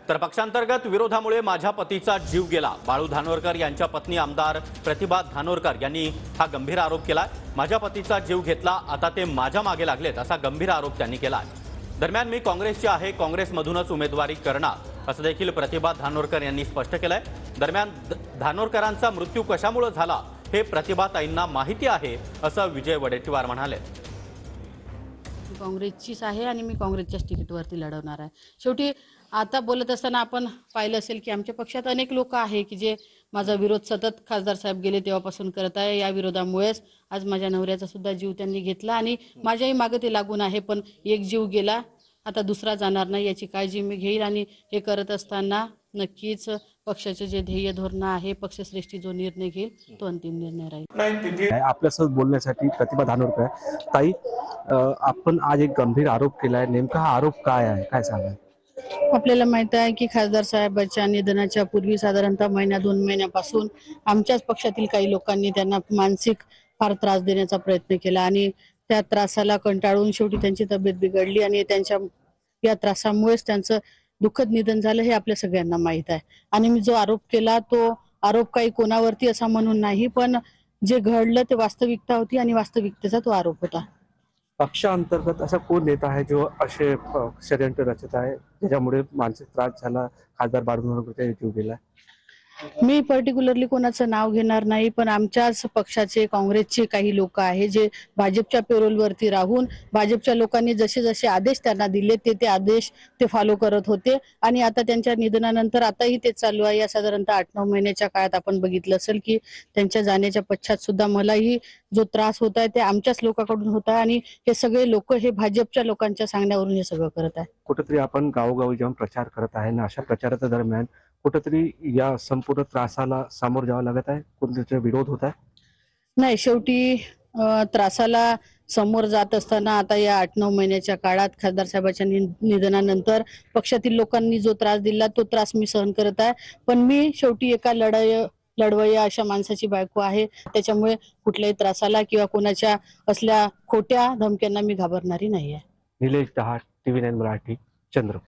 तर पक्षांतर्गत विरोधामुळे माझ्या पतीचा जीव गेला। बाळू धानोरकर यांच्या पत्नी आमदार प्रतिभा धानोरकर यांनी हा गंभीर आरोप केला। माझ्या पतीचा जीव घेतला, आता ते माझ्या मागे लागलेत, असा गंभीर आरोप त्यांनी केला। दरम्यान मी काँग्रेसची आहे, काँग्रेसमधूनच उमेदवारी करणार, असं देखील प्रतिभा धानोरकर यांनी स्पष्ट केलंय। दरम्यान धानोरकरांचा मृत्यू कशामुळे झाला हे प्रतिभाताईंना माहिती आहे, असं विजय वडेट्टीवार म्हणाले। काँग्रेसचीच आहे आणि मी काँग्रेसच्याच तिकीटवरती लढवणार आहे। शेवटी आता बोलत असताना आपण पाहिलं असेल की आमच्या पक्षात अनेक लोक आहे की जे माझा विरोध सतत खासदार साहेब गेले तेव्हापासून करत आहे। या विरोधामुळेच आज माझ्या नवऱ्याचा सुद्धा जीव त्यांनी घेतला आणि माझ्याही मागे ते लागून आहे। पण एक जीव गेला, आता दुसरा जाणार नाही याची काळजी मी घेईल आणि हे करत असताना नक्कीच पक्षाचे जे ध्येय धोरण आहे, पक्षश्रेष्ठी जो निर्णय घेईल तो अंतिम निर्णय राहील। आपल्यासोबत बोलण्यासाठी प्रतिभा धानोरकर ताई, आपण आज एक गंभीर आरोप केलाय, नेमका हा आरोप काय आहे, काय सांगा? आपल्याला माहित आहे की खासदार साहेबांच्या निधनाच्या पूर्वी साधारणतः महिना 2 महिन्यापासून आमच्याच पक्षातील काही लोकांनी त्यांना मानसिक फार त्रास देण्याचा प्रयत्न केला आणि त्या त्रासाला कंटाळून शेवटी त्यांची तब्येत बिघडली आणि त्यांच्या या त्रासामुळेच त्यांचं दुःखद निधन झालं, हे आपल्या सगळ्यांना माहित आहे। आणि मी जो आरोप केला तो आरोप काही कोणावरती असा म्हणून नाही, पण जे घडलं ते वास्तविकता होती आणि वास्तविकतेचा तो आरोप होता। पक्षांतर्गत असा कोण नेता आहे जो असे षडयंत्र रचत आहे ज्याच्यामुळे मानसिक त्रास झाला, खासदार बाळू धानोरकरचा जीव गेला? मी पर्टिक्युलरली कोणाचं नाव घेणार नाही, पण आमच्याच पक्षाचे काँग्रेसचे काही लोक आहे जे भाजपच्या पेरोलवरती राहून भाजपच्या लोकांनी जसे जसे आदेश त्यांना दिले ते आदेश ते फॉलो करत होते आणि आता त्यांच्या निधनानंतर आताही ते चालू आहे। या साधारणतः 8-9 महिन्याच्या काळात आपण बघितलं असेल की त्यांच्या जाण्याच्या पश्चात सुद्धा मलाही जो त्रास होत आहे ते आमच्याच लोकांकडून होत आहे आणि हे सगळे लोक हे भाजपच्या लोकांच्या सांगण्यावरून हे सगळं करत आहे। कुठेतरी आपण गावोगावी जाऊन प्रचार करत आहे ना, अशा प्रचाराच्या दरम्यान कुठेतरी या संपूर्ण त्रासाला सामोरं जावं लागत आहे, कोणत्याचा विरोध होत आहे? नाही, शेवटी त्रासाला समोर जात असताना आता या 8-9 महिन्याच्या काळात खासदार साहेबांच्या निधनानंतर पक्षातील लोकांनी जो त्रास दिला तो त्रास मी सहन करत आहे। पण मी शेवटी एका लढवय्या अशा माणसाची बायको आहे, त्याच्यामुळे कुठल्याही त्रासाला किंवा कोणाच्या असल्या खोट्या धमक्यांना मी घाबरणारी नाही आहे। निलेश दहाट, TV9 मराठी, चंद्रपूर।